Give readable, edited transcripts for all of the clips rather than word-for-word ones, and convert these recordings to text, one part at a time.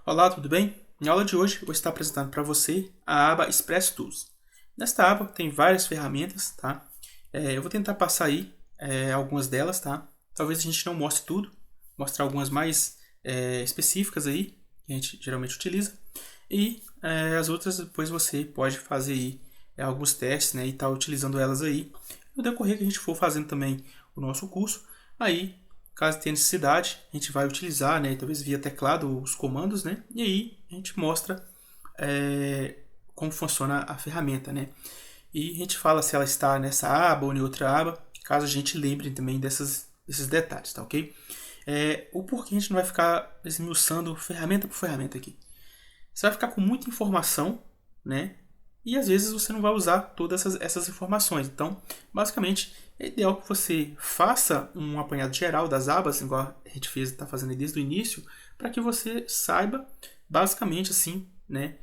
Olá, tudo bem? Na aula de hoje eu vou estar apresentando para você a aba Express Tools. Nesta aba tem várias ferramentas, tá? Eu vou tentar passar aí algumas delas, tá? Talvez a gente não mostre tudo, mostrar algumas mais específicas aí, que a gente geralmente utiliza. E as outras depois você pode fazer aí alguns testes, né? E estar utilizando elas aí. No decorrer que a gente for fazendo também o nosso curso, aí caso tenha necessidade, a gente vai utilizar, né, talvez via teclado, os comandos, né, e aí a gente mostra como funciona a ferramenta, né. E a gente fala se ela está nessa aba ou em outra aba, caso a gente lembre também desses detalhes, tá ok? O porquê a gente não vai ficar esmiuçando ferramenta por ferramenta aqui. Você vai ficar com muita informação, né? E às vezes você não vai usar todas essas informações. Então, basicamente, é ideal que você faça um apanhado geral das abas, igual a gente está fazendo desde o início, para que você saiba, basicamente, assim, né,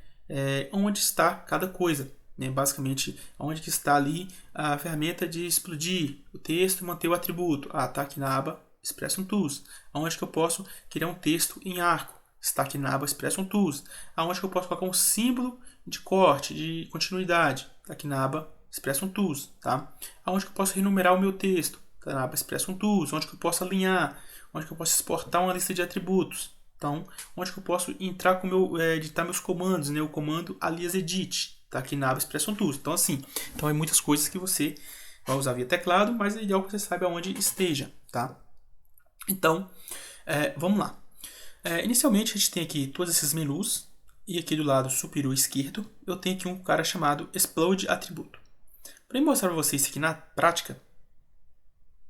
onde está cada coisa. Né? Basicamente, onde que está ali a ferramenta de explodir o texto e manter o atributo. Está aqui na aba Expression Tools. Onde que eu posso criar um texto em arco. Está aqui na aba Expression Tools, aonde eu posso colocar um símbolo de corte, de continuidade. Está aqui na aba Expression Tools, tá? Aonde eu posso renumerar o meu texto. Está na aba Expression Tools, onde eu posso alinhar, onde eu posso exportar uma lista de atributos. Então, onde eu posso entrar com editar meus comandos, né? O comando alias edit, está aqui na aba Expression Tools. Então, assim, é muitas coisas que você vai usar via teclado, mas é ideal que você saiba onde esteja, tá? Então, vamos lá. Inicialmente a gente tem aqui todos esses menus e aqui do lado superior esquerdo eu tenho aqui um cara chamado Explode Atributo. Para mostrar para vocês isso aqui na prática,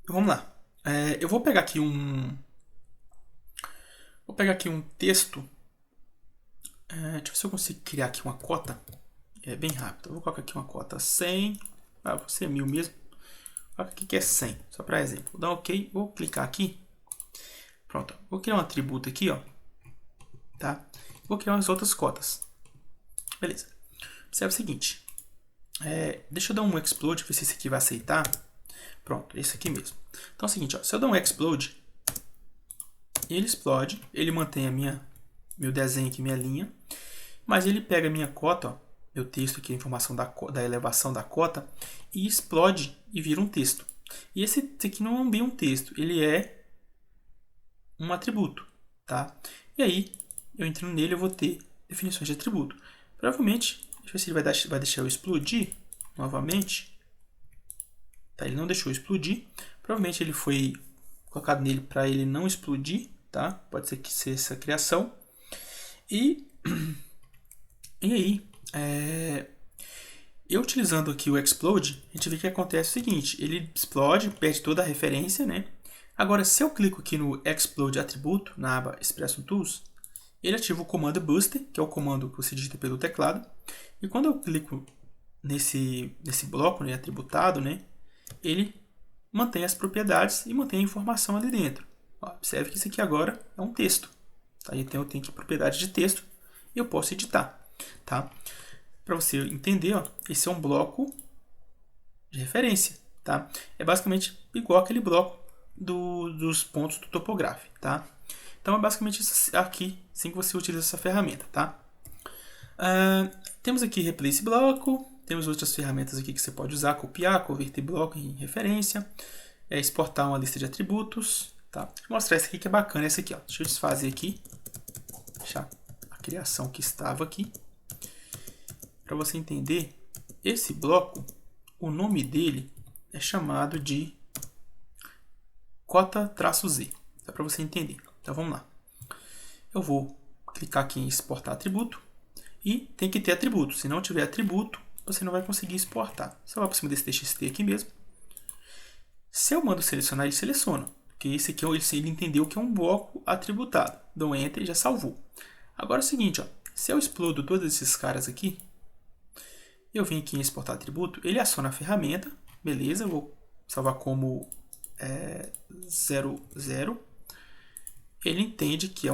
vamos lá. Eu vou pegar aqui um texto. Deixa eu ver se eu consigo criar aqui uma cota. É bem rápido. Eu vou colocar aqui uma cota 100. Vou ser 1000 mesmo. Coloca aqui que é 100, só para exemplo. Vou dar um OK, vou clicar aqui. Pronto, vou criar um atributo aqui, ó. Tá? Vou criar umas outras cotas. Beleza. Observe o seguinte. Deixa eu dar um explode, ver se esse aqui vai aceitar. Pronto, esse aqui mesmo. Então é o seguinte, ó, se eu der um explode, ele explode, ele mantém meu desenho aqui, minha linha, mas ele pega a minha cota, ó, meu texto aqui, a informação da elevação da cota, e explode e vira um texto. E esse aqui não é bem um texto, ele é um atributo, tá? E aí, eu entro nele, eu vou ter definições de atributo. Provavelmente, deixa eu ver se ele vai deixar eu explodir novamente. Tá, ele não deixou eu explodir. Provavelmente ele foi colocado nele para ele não explodir, tá? Pode ser que seja essa criação. E aí, eu utilizando aqui o explode, a gente vê que acontece o seguinte, ele explode, perde toda a referência, né? Agora, se eu clico aqui no explode atributo, na aba Expression Tools, ele ativa o comando booster, que é o comando que você digita pelo teclado. E quando eu clico nesse bloco, né, atributado, né, ele mantém as propriedades e mantém a informação ali dentro. Ó, observe que isso aqui agora é um texto. Tá? Então eu tenho aqui propriedade de texto e eu posso editar. Tá? Para você entender, ó, esse é um bloco de referência. Tá? É basicamente igual aquele bloco dos pontos do topográfico. Tá? Então é basicamente isso aqui, assim que você utiliza essa ferramenta. Tá? Temos aqui Replace Bloco, temos outras ferramentas aqui que você pode usar, copiar, converter bloco em referência, exportar uma lista de atributos. Tá? Vou mostrar esse aqui que é bacana, esse aqui. Ó. Deixa eu desfazer aqui, deixar a criação que estava aqui. Para você entender, esse bloco, o nome dele é chamado de cota-z. Dá para você entender. Então vamos lá. Eu vou clicar aqui em exportar atributo e tem que ter atributo. Se não tiver atributo, você não vai conseguir exportar. Só vai para cima desse txt aqui mesmo. Se eu mando selecionar, ele seleciona. Porque esse aqui ele entendeu que é um bloco atributado. Dou Enter e já salvou. Agora é o seguinte, ó, se eu explodo todos esses caras aqui, eu venho aqui em exportar atributo, ele aciona a ferramenta, beleza, eu vou salvar como 00. Ele entende que é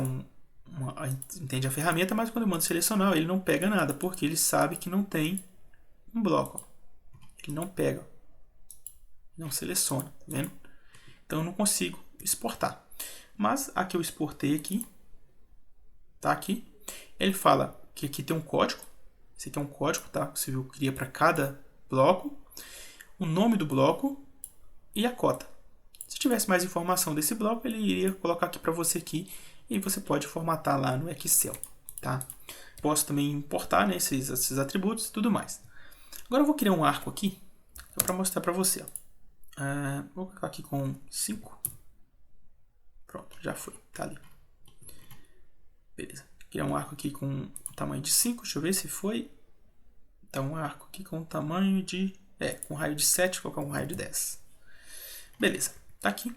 entende a ferramenta, mas quando eu mando selecionar, ele não pega nada, porque ele sabe que não tem um bloco. Ó. Ele não pega, não seleciona, tá vendo? Então eu não consigo exportar. Mas a que eu exportei aqui, tá aqui. Ele fala que aqui tem um código. Esse aqui é um código, tá? Você viu que cria para cada bloco, o nome do bloco e a cota. Se tivesse mais informação desse bloco, ele iria colocar aqui para você aqui e você pode formatar lá no Excel, tá? Posso também importar, né, esses atributos e tudo mais. Agora eu vou criar um arco aqui para mostrar para você. Vou colocar aqui com 5. Pronto, já foi, tá ali. Beleza. Criar um arco aqui com tamanho de 5. Deixa eu ver se foi. Então, um arco aqui com tamanho de... com raio de 7, vou colocar um raio de 10. Beleza, tá aqui.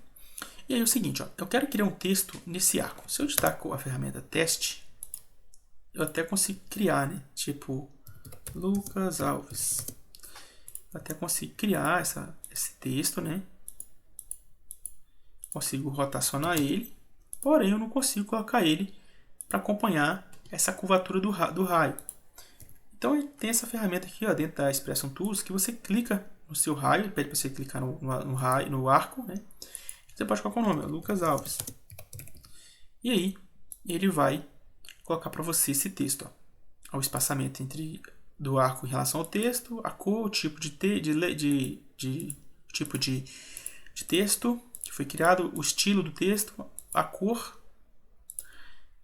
E aí é o seguinte, ó, eu quero criar um texto nesse arco. Se eu destaco a ferramenta teste, eu até consigo criar, né? Tipo, Lucas Alves. Eu até consigo criar esse texto, né? Consigo rotacionar ele, porém eu não consigo colocar ele para acompanhar essa curvatura do raio. Então tem essa ferramenta aqui, ó, dentro da Expression Tools, que você clica no seu raio, ele pede para você clicar no raio, no arco, né? Você pode colocar o nome, ó, Lucas Alves. E aí ele vai colocar para você esse texto, ó, o espaçamento do arco em relação ao texto, a cor, o tipo de texto que foi criado, o estilo do texto, a cor,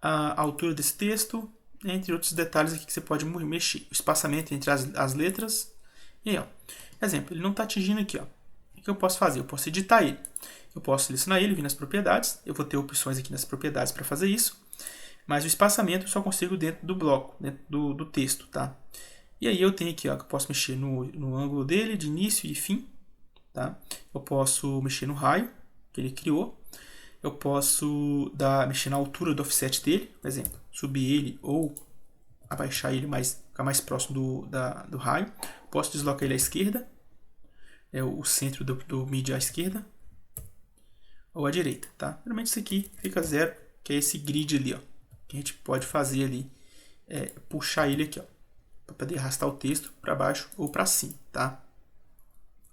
a altura desse texto, entre outros detalhes aqui que você pode mexer. O espaçamento entre as letras. E aí, ó, exemplo, ele não está atingindo aqui, ó. O que eu posso fazer? Eu posso editar ele. Eu posso selecionar ele, vir nas propriedades. Eu vou ter opções aqui nas propriedades para fazer isso. Mas o espaçamento eu só consigo dentro do bloco, dentro do texto, tá? E aí eu tenho aqui, ó, que eu posso mexer no ângulo dele, de início e fim, tá? Eu posso mexer no raio que ele criou. Eu posso mexer na altura do offset dele, por exemplo, subir ele ou abaixar ele, ficar mais próximo do raio. Posso deslocar ele à esquerda, o centro do mídia à esquerda, ou à direita, tá? Geralmente isso aqui fica 0, que é esse grid ali, ó, que a gente pode fazer ali, puxar ele aqui, ó, para poder arrastar o texto para baixo ou para cima, tá?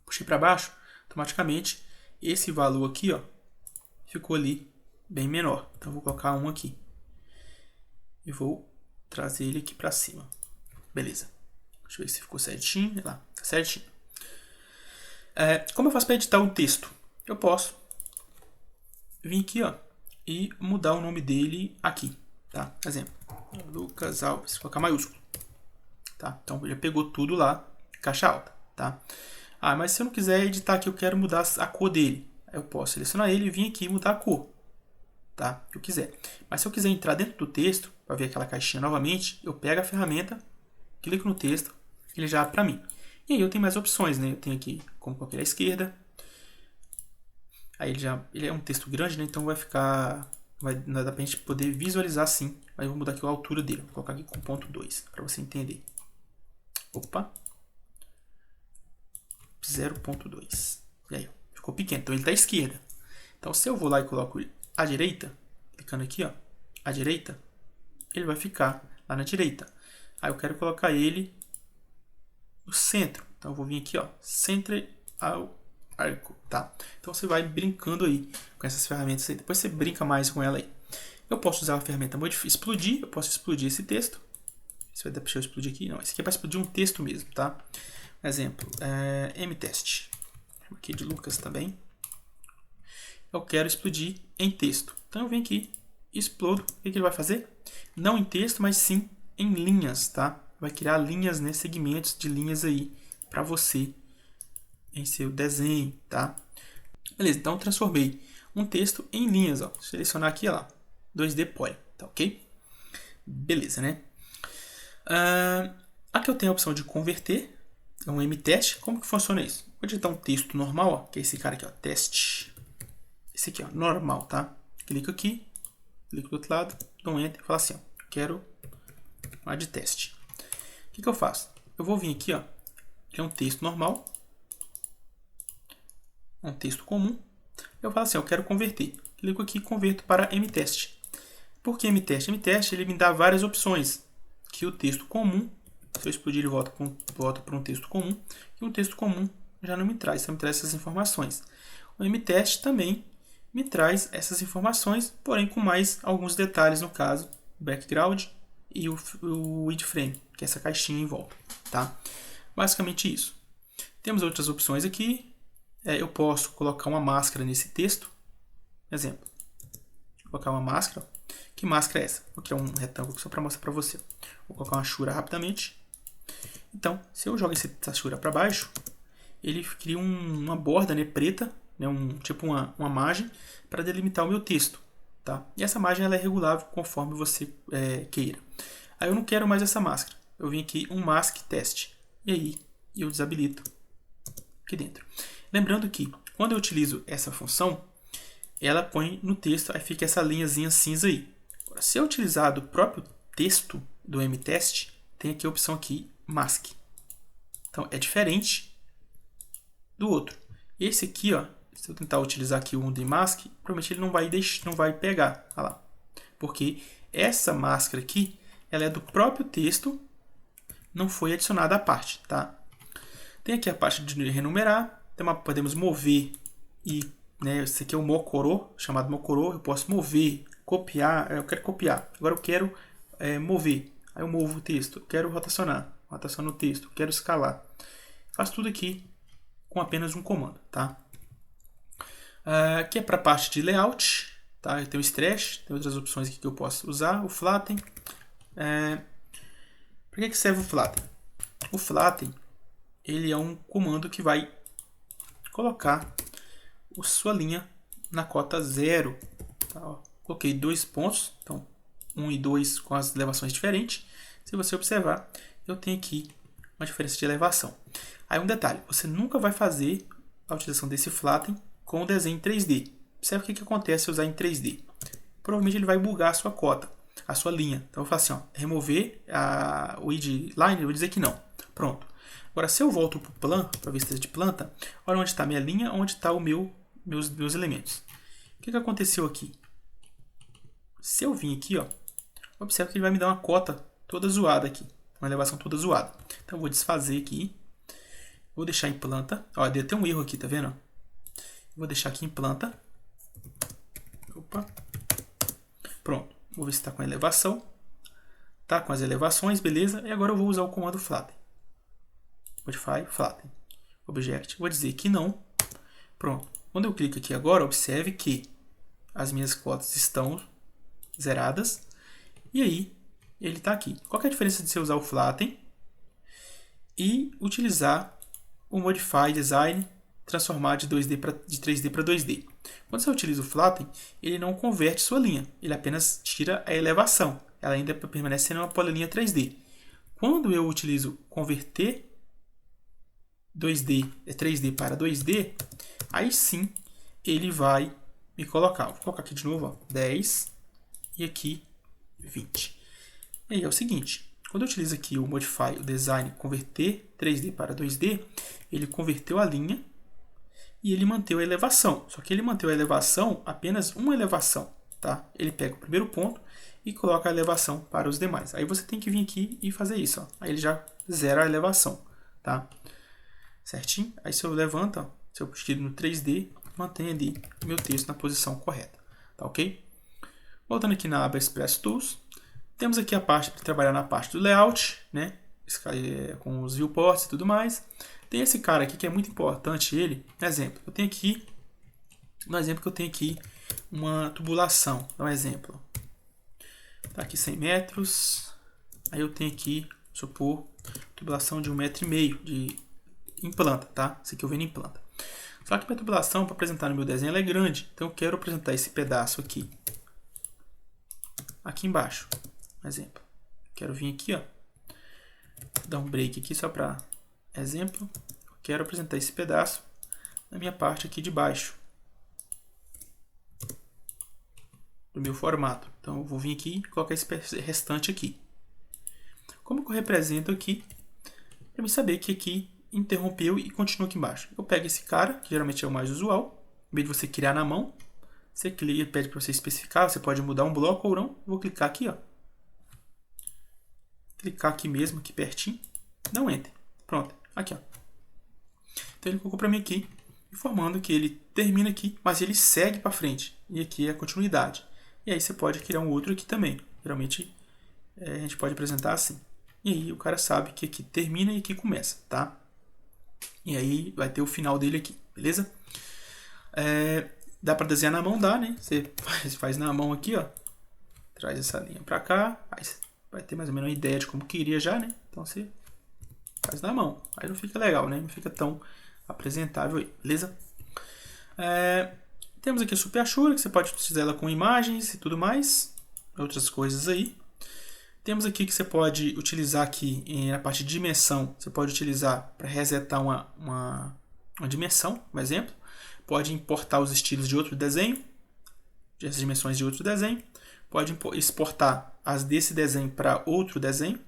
Puxei para baixo, automaticamente esse valor aqui, ó, ficou ali bem menor. Então, eu vou colocar um aqui. E vou trazer ele aqui para cima. Beleza. Deixa eu ver se ficou certinho. Lá, tá certinho. Como eu faço para editar um texto? Eu posso vir aqui, ó, e mudar o nome dele aqui. Tá? Exemplo. Lucas Alves. Vou colocar maiúsculo. Tá? Então, já pegou tudo lá. Caixa alta. Tá? Mas se eu não quiser editar aqui, eu quero mudar a cor dele. Eu posso selecionar ele e vir aqui e mudar a cor, tá? Se eu quiser. Mas se eu quiser entrar dentro do texto, para ver aquela caixinha novamente, eu pego a ferramenta, clico no texto, ele já abre para mim. E aí eu tenho mais opções, né? Eu tenho aqui como colocar ele à esquerda. Aí ele é um texto grande, né? Então vai dar pra gente poder visualizar assim. Aí eu vou mudar aqui a altura dele. Vou colocar aqui com ponto 2, para você entender. Opa. 0.2. E aí, ó. Ficou pequeno, então ele está à esquerda. Então, se eu vou lá e coloco ele à direita, clicando aqui, ó, à direita, ele vai ficar lá na direita. Aí eu quero colocar ele no centro. Então, eu vou vir aqui, ó, centre ao arco, tá? Então, você vai brincando aí com essas ferramentas aí. Depois você brinca mais com ela aí. Eu posso usar a ferramenta explodir. Eu posso explodir esse texto. Se vai dar para eu explodir aqui? Não, esse aqui é para explodir um texto mesmo, tá? Exemplo, mtest. Aqui de Lucas também. Eu quero explodir em texto. Então eu venho aqui, explodo. O que ele vai fazer? Não em texto, mas sim em linhas, tá? Vai criar linhas, né? Segmentos de linhas aí para você em seu desenho, tá? Beleza, então eu transformei um texto em linhas, ó. Selecionar aqui, ó lá, 2D Poly, tá ok? Beleza, né? Aqui eu tenho a opção de converter. É um mtest. Como que funciona isso? Vou digitar um texto normal, ó, que é esse cara aqui, ó, teste. Esse aqui, ó, normal, tá? Clico aqui, clico do outro lado, dou um enter e falo assim, ó, quero uma de teste. O que eu faço? Eu vou vir aqui, ó, é um texto normal, um texto comum. Eu falo assim, eu quero converter. Clico aqui e converto para mtest. Por que mtest? Mtest, ele me dá várias opções que o texto comum, se eu explodir, ele volta para um texto comum. E um texto comum já não me traz, só me traz essas informações. O mtest também me traz essas informações, porém com mais alguns detalhes, no caso, background e o id frame, que é essa caixinha em volta, tá? Basicamente isso. Temos outras opções aqui. Eu posso colocar uma máscara nesse texto. Exemplo. Vou colocar uma máscara. Que máscara é essa? Vou criar um retângulo só para mostrar para você. Vou colocar uma Shura rapidamente. Então, se eu jogo essa Shura para baixo, ele cria uma borda, né, preta, né, tipo uma margem para delimitar o meu texto. Tá? E essa margem ela é regulável conforme você queira. Aí eu não quero mais essa máscara. Eu vim aqui um mask test. E aí eu desabilito aqui dentro. Lembrando que quando eu utilizo essa função, ela põe no texto, aí fica essa linhazinha cinza aí. Agora, se eu utilizar do próprio texto do mtest, tem aqui a opção aqui, mask. Então, é diferente do outro. Esse aqui, ó, se eu tentar utilizar aqui o UnDMask, provavelmente ele não vai pegar. Olha lá. Porque essa máscara aqui, ela é do próprio texto, não foi adicionada à parte, tá? Tem aqui a parte de renumerar, podemos mover e, né, esse aqui é o Mokoro, chamado Mokoro, eu posso mover, copiar, eu quero copiar, agora eu quero mover, aí eu movo o texto, eu quero rotaciono o texto, eu quero escalar. Faço tudo aqui com apenas um comando, tá? Aqui é para a parte de layout, tá? Eu tenho o stretch, tem outras opções aqui que eu posso usar, o flatten. Para que serve o flatten? O flatten, ele é um comando que vai colocar a sua linha na cota 0. Tá? Coloquei 2 pontos, então 1 e 2 com as elevações diferentes. Se você observar, eu tenho aqui uma diferença de elevação. Aí um detalhe, você nunca vai fazer a utilização desse flatten com o desenho em 3D. Observe o que acontece se usar em 3D. Provavelmente ele vai bugar a sua cota, a sua linha. Então eu faço assim, ó, remover o id line, eu vou dizer que não. Pronto. Agora se eu volto para o plan, para a vista de planta, olha onde está a minha linha, onde está os meus elementos. O que aconteceu aqui? Se eu vim aqui, ó, observe que ele vai me dar uma cota toda zoada aqui. Uma elevação toda zoada. Então eu vou desfazer aqui. Vou deixar em planta. Ó, deu até um erro aqui, tá vendo? Vou deixar aqui em planta. Opa. Pronto. Vou ver se está com a elevação. Tá com as elevações, beleza. E agora eu vou usar o comando flatten. Modify, flatten. Object. Vou dizer que não. Pronto. Quando eu clico aqui agora, observe que as minhas cotas estão zeradas. E aí, ele está aqui. Qual que é a diferença de você usar o flatten e utilizar o Modify Design, transformar de 3D para 2D? Quando você utiliza o flatten, ele não converte sua linha, ele apenas tira a elevação. Ela ainda permanece sendo uma polilinha 3D. Quando eu utilizo converter 3D para 2D, aí sim ele vai me colocar. Vou colocar aqui de novo, ó, 10 e aqui 20. E aí é o seguinte, quando eu utilizo aqui o Modify, o Design, converter 3D para 2D, ele converteu a linha e ele manteve a elevação. Só que ele manteve a elevação, apenas uma elevação, tá? Ele pega o primeiro ponto e coloca a elevação para os demais. Aí você tem que vir aqui e fazer isso, ó. Aí ele já zera a elevação, tá? Certinho? Aí se eu levanto, ó, se eu tiro no 3D, mantém ali o meu texto na posição correta, tá ok? Voltando aqui na aba Express Tools, temos aqui a parte para trabalhar na parte do layout, né? Com os viewports e tudo mais. Tem esse cara aqui que é muito importante, ele, exemplo, eu tenho aqui, uma tubulação, dá um exemplo. Tá aqui 100 metros, aí eu tenho aqui, supor, tubulação de 1,5 m em planta, tá? Isso aqui eu vendo em planta. Só que minha tubulação, para apresentar no meu desenho, ela é grande, então eu quero apresentar esse pedaço aqui embaixo, exemplo. Quero vir aqui, ó, dar um break aqui só para exemplo. Quero apresentar esse pedaço na minha parte aqui de baixo do meu formato. Então eu vou vir aqui e colocar esse restante aqui. Como que eu represento aqui? Para me saber que aqui interrompeu e continua aqui embaixo. Eu pego esse cara, que geralmente é o mais usual. Em vez de você criar na mão, você clica, pede para você especificar, você pode mudar um bloco ou não. Vou clicar aqui, ó. Clicar aqui mesmo, aqui pertinho. Dá um Enter. Pronto. Aqui, ó. Então ele colocou para mim aqui, informando que ele termina aqui, mas ele segue para frente. E aqui é a continuidade. E aí você pode criar um outro aqui também. Geralmente a gente pode apresentar assim. E aí o cara sabe que aqui termina e aqui começa, tá? E aí vai ter o final dele aqui, beleza? Dá para desenhar na mão, dá, né? Você faz na mão aqui, ó. Traz essa linha para cá. Aí você vai ter mais ou menos uma ideia de como queria já, né? Então você faz na mão. Aí não fica legal, né? Não fica tão apresentável aí, beleza? Temos aqui a Super Ashura, que você pode utilizar ela com imagens e tudo mais. Outras coisas aí. Temos aqui que você pode utilizar aqui na parte de dimensão. Você pode utilizar para resetar uma dimensão, por exemplo. Pode importar os estilos de outro desenho, as dimensões de outro desenho. Pode exportar as desse desenho para outro desenho.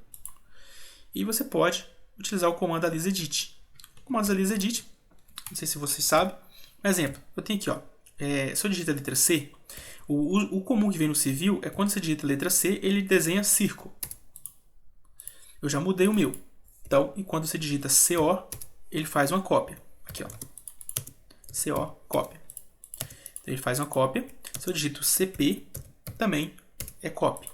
E você pode utilizar o comando AliasEdit. O comando AliasEdit, não sei se você sabe. Um exemplo, eu tenho aqui, ó, se eu digito a letra C, o comum que vem no civil é quando você digita a letra C, ele desenha círculo. Eu já mudei o meu. Então, e quando você digita CO, ele faz uma cópia. Aqui, ó. CO, cópia. Então, ele faz uma cópia. Se eu digito CP, também é cópia.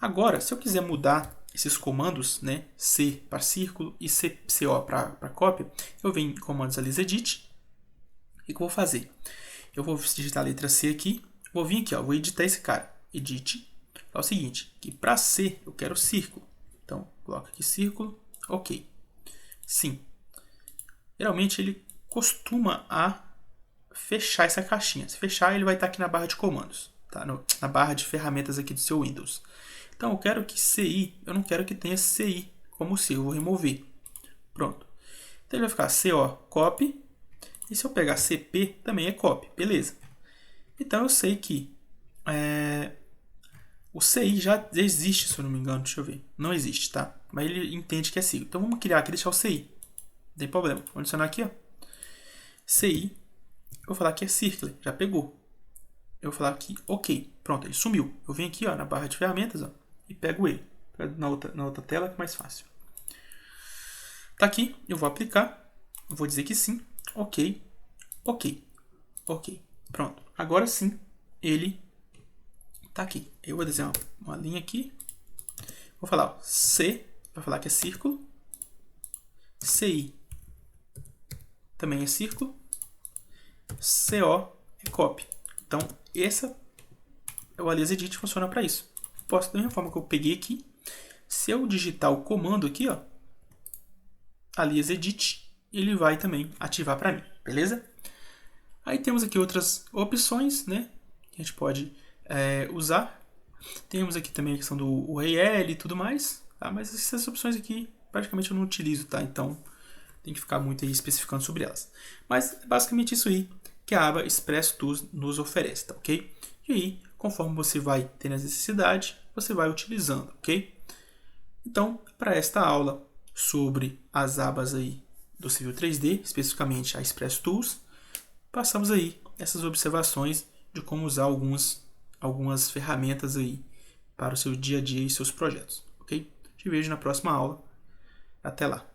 Agora, se eu quiser mudar esses comandos, né, C para círculo e CO para cópia, eu venho em comandos AliasEdit. O que eu vou fazer? Eu vou digitar a letra C aqui. Vou vir aqui, ó, vou editar esse cara. Edit. É o seguinte, que para C eu quero círculo. Então, coloco aqui círculo. Ok. Sim. Geralmente ele costuma a fechar essa caixinha. Se fechar, ele vai estar aqui na barra de comandos. Tá? Na barra de ferramentas aqui do seu Windows. Então, eu quero que CI, eu não quero que tenha CI como C, eu vou remover. Pronto. Então, ele vai ficar CO, copy. E se eu pegar CP, também é copy. Beleza. Então, eu sei que o CI já existe, se eu não me engano. Deixa eu ver. Não existe, tá? Mas ele entende que é ciclo. Então, vamos criar aqui e deixar o CI. Não tem problema. Vou adicionar aqui, ó. CI. Eu vou falar que é circle. Já pegou. Eu vou falar aqui, ok. Pronto, ele sumiu. Eu venho aqui, ó, na barra de ferramentas, ó, e pego ele. Na outra tela que é mais fácil. Tá aqui. Eu vou aplicar. Eu vou dizer que sim. Ok. Ok. Ok. Pronto. Agora sim, ele tá aqui. Eu vou desenhar uma linha aqui. Vou falar, ó, C, vai falar que é círculo. CI também é círculo. CO é copy. Então, essa é o AliasEdit, funciona para isso. Posso, da mesma forma que eu peguei aqui, se eu digitar o comando aqui, ó, AliasEdit, ele vai também ativar para mim, beleza? Aí temos aqui outras opções, né, que a gente pode usar. Temos aqui também a questão do URL e tudo mais, tá? Mas essas opções aqui praticamente eu não utilizo, tá? Então tem que ficar muito aí especificando sobre elas. Mas é basicamente isso aí que a aba Express Tools nos oferece, tá, ok? E aí, conforme você vai tendo as necessidades, você vai utilizando, ok? Então, para esta aula sobre as abas aí do Civil 3D, especificamente a Express Tools, passamos aí essas observações de como usar algumas ferramentas aí para o seu dia a dia e seus projetos, ok? Te vejo na próxima aula. Até lá!